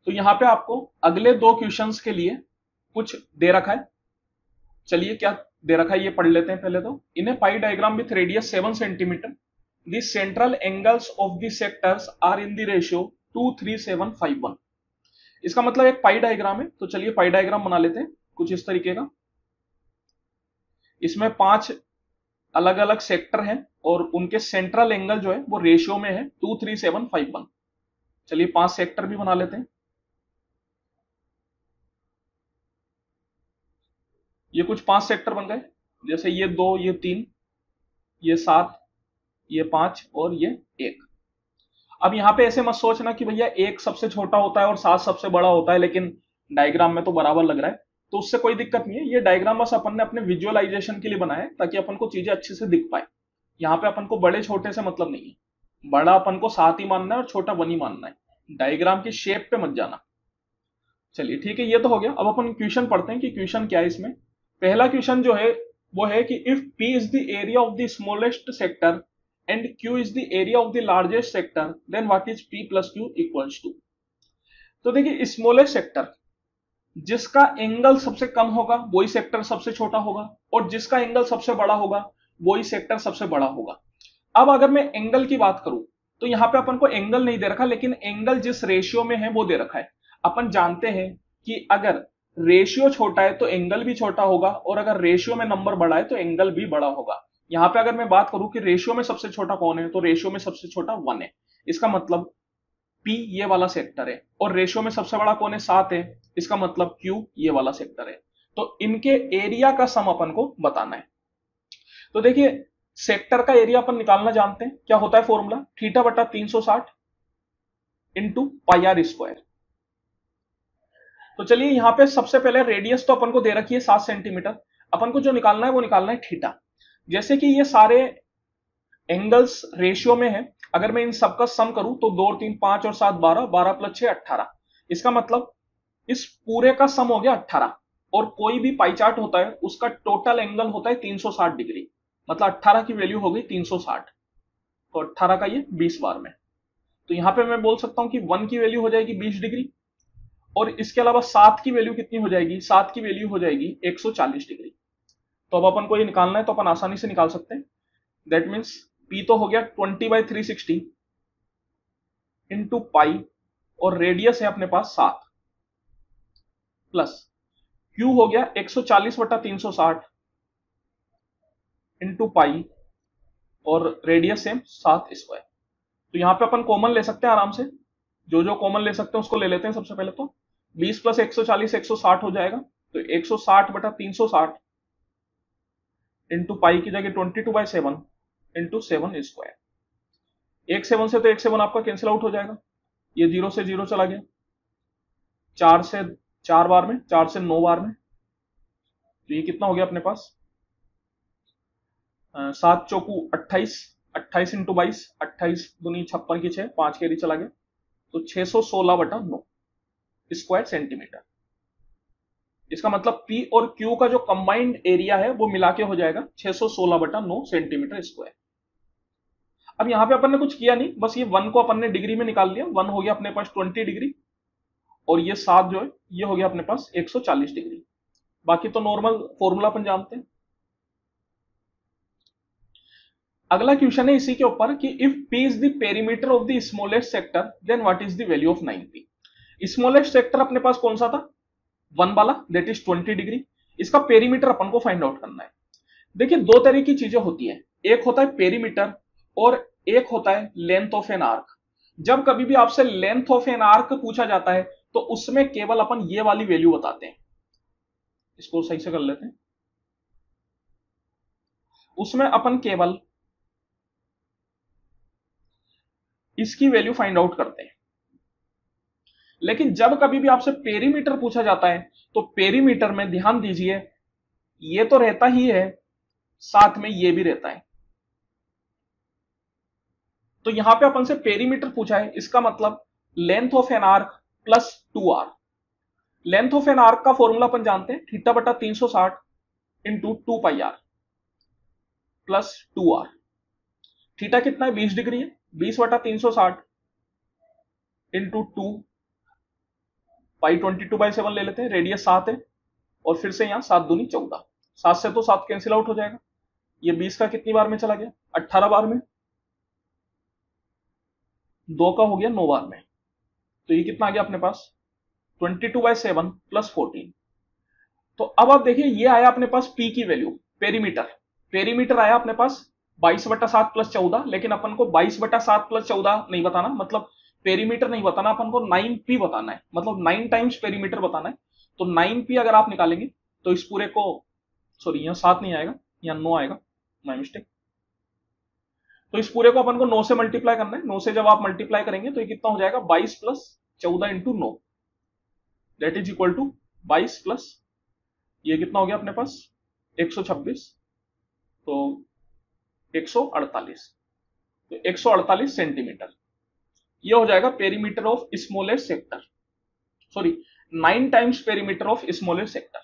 तो यहां पे आपको अगले दो क्वेश्चंस के लिए कुछ दे रखा है। चलिए क्या दे रखा है ये पढ़ लेते हैं पहले। तो in a pie diagram with radius 7 centimetre the central angles of the sectors are in the ratio 23751। इसका मतलब एक पाई डायग्राम है। तो चलिए पाई डायग्राम बना लेते हैं कुछ इस तरीके का। इसमें 5 अलग अलग सेक्टर हैं और उनके सेंट्रल एंगल जो है वो रेशियो में है 23751। चलिए 5 सेक्टर भी बना लेते हैं। ये कुछ 5 सेक्टर बन गए, जैसे ये 2, ये 3, ये 7, ये 5 और ये 1। अब यहां पे ऐसे मत सोचना कि भैया 1 सबसे छोटा होता है और 7 सबसे बड़ा होता है, लेकिन डायग्राम में तो बराबर लग रहा है। तो उससे कोई दिक्कत नहीं है। ये डायग्राम बस अपन ने अपने विजुअलाइजेशन के लिए बनाया है ताकि अपन को चीजें अच्छे से दिख पाए। यहाँ पे अपन को बड़े छोटे से मतलब नहीं है। बड़ा अपन को 7 ही मानना है और छोटा 1 ही मानना है। डायग्राम की शेप पे मत जाना। चलिए ठीक है, ये तो हो गया। अब अपन क्वेश्चन पढ़ते हैं कि क्वेश्चन क्या है इसमें। पहला क्वेश्चन जो है वो है कि if P is the area of the smallest sector and Q is the area of the largest sector, then what is P plus Q equals to. तो देखिए स्मॉलेस्ट सेक्टर, जिसका एंगल सबसे कम होगा वही सेक्टर सबसे छोटा होगा, और जिसका एंगल सबसे बड़ा होगा वही सेक्टर सबसे बड़ा होगा। अब अगर मैं एंगल की बात करूं तो यहां पे अपन को एंगल नहीं दे रखा, लेकिन एंगल जिस रेशियो में है वो दे रखा है। अपन जानते हैं कि अगर रेशियो छोटा है तो एंगल भी छोटा होगा, और अगर रेशियो में नंबर बड़ा है तो एंगल भी बड़ा होगा। यहां पे अगर मैं बात करूं कि रेशियो में सबसे छोटा कौन है, तो रेशियो में सबसे छोटा 1 है। इसका मतलब P ये वाला सेक्टर है। और रेशियो में सबसे बड़ा कौन है, 7 है। इसका मतलब Q ये वाला सेक्टर है। तो इनके एरिया का सम अपन को बताना है। तो देखिए सेक्टर का एरिया अपन निकालना जानते हैं, क्या होता है फॉर्मूला, थीटा बटा 360 इंटू पाई आर स्क्वायर। तो चलिए यहां पे सबसे पहले रेडियस तो अपन को दे रखी है 7 सेंटीमीटर। अपन को जो निकालना है वो निकालना है थीटा। जैसे कि ये सारे एंगल्स रेशियो में है, अगर मैं इन सबका सम करूं तो 2 3 5 और 7 12, 12 प्लस 6 18। इसका मतलब इस पूरे का सम हो गया 18। और कोई भी पाई चार्ट होता है उसका टोटल एंगल होता है 360 डिग्री। मतलब 18 की वैल्यू हो गई 360। तो 18 का ये 20 बार में। तो यहां पे मैं बोल सकता हूं कि 1 की वैल्यू हो जाएगी 20 डिग्री, और इसके अलावा 7 की वैल्यू कितनी हो जाएगी, 7 की वैल्यू हो जाएगी 140 डिग्री। तो अब अपन को ये निकालना है तो अपन आसानी से निकाल सकते हैं। दैट मीन्स P तो हो गया 20/360 इंटू पाई, और रेडियस है अपने पास 7, प्लस Q हो गया 140/360 इंटू पाई, और रेडियस सेम 7 स्क्वायर। तो यहां पे अपन कॉमन ले सकते हैं आराम से। जो जो कॉमन ले सकते हैं उसको ले लेते हैं। सबसे पहले तो 20 प्लस 140 160 हो जाएगा। तो 160/360 इंटू पाई की जगह 22/7 इंटू 7 स्क्वायर। एक 7 से तो एक 7 आपका कैंसिल आउट हो जाएगा। ये 0 से 0 चला गया। 4 से 4 बार में, 4 से 9 बार में। तो ये कितना हो गया अपने पास, 7 चौकू 28, 28 इंटू 22, 28 दूनी 56 की 6, 5 कैरी चला गया। तो 616/9 स्क्वायर सेंटीमीटर। इसका मतलब P और Q का जो कंबाइंड एरिया है वो मिला के हो जाएगा 616/9 सेंटीमीटर स्क्वायर। अब यहां पे अपन ने कुछ किया नहीं, बस ये 1 को अपन ने डिग्री में निकाल लिया। 1 हो गया अपने पास 20 डिग्री, और ये 7 जो है ये हो गया अपने पास 140 डिग्री। बाकी तो नॉर्मल फॉर्मूला अपन जानते हैं। अगला क्वेश्चन है इसी के ऊपर कि if P is the perimeter of the smallest sector, then what is the value of 9P। Smallest sector अपने पास कौन सा था, 1 वाला, दैट इज 20 डिग्री। इसका पेरीमीटर अपन को फाइंड आउट करना है। देखिए दो तरह की चीजें होती है, एक होता है पेरीमीटर और एक होता है लेंथ ऑफ एन आर्क। जब कभी भी आपसे लेंथ ऑफ एन आर्क पूछा जाता है तो उसमें केवल अपन ये वाली वैल्यू बताते हैं। इसको सही से कर लेते हैं। उसमें अपन केवल इसकी वैल्यू फाइंड आउट करते हैं। लेकिन जब कभी भी आपसे पेरीमीटर पूछा जाता है तो पेरीमीटर में ध्यान दीजिए, ये तो रहता ही है, साथ में ये भी रहता है। तो यहां पे अपन से पेरीमीटर पूछा है, इसका मतलब length of an arc plus 2r। Length of an arc का फॉर्मूला अपन जानते हैं, थीटा बटा 360 into 2 pi r plus 2r। Theta कितना है, 20 डिग्री है। 20/360 इंटू 2 पाई 22/7 ले लेते हैं, रेडियस 7 है, और फिर से यहाँ 7 दूनी 14, 7 से तो 7 कैंसिल आउट हो जाएगा, ये 20 का कितनी बार में चला गया, 18 बार में, 2 का हो गया 9 बार में, तो ये कितना आ गया अपने पास 22/7 प्लस 14। तो अब आप देखिए ये आया अपने पास पी की वैल्यू, पेरीमीटर, पेरीमीटर आया अपने पास 22/7 प्लस 14, लेकिन अपन को 22/7 प्लस 14 नहीं बताना, मतलब पेरीमीटर नहीं बताना, अपन को 9p बताना है, मतलब 9 टाइम्स पेरीमीटर बताना है। तो 9p अगर आप निकालेंगे तो इस पूरे को, सॉरी यहाँ 7 नहीं आएगा, यहाँ 9 आएगा, माय मिस्टेक। तो इस पूरे को अपन को 9 से मल्टीप्लाई करना है, 9 से जब आप मल्टीप्लाई करेंगे तो ये कितना हो जाएगा 22 plus 14 into 9, that is equal to 22 plus ये कितना हो गया अपने पास 126, तो 148, तो 148 सेंटीमीटर, ये हो जाएगा perimeter of smallest sector, sorry 9 times perimeter of smallest sector.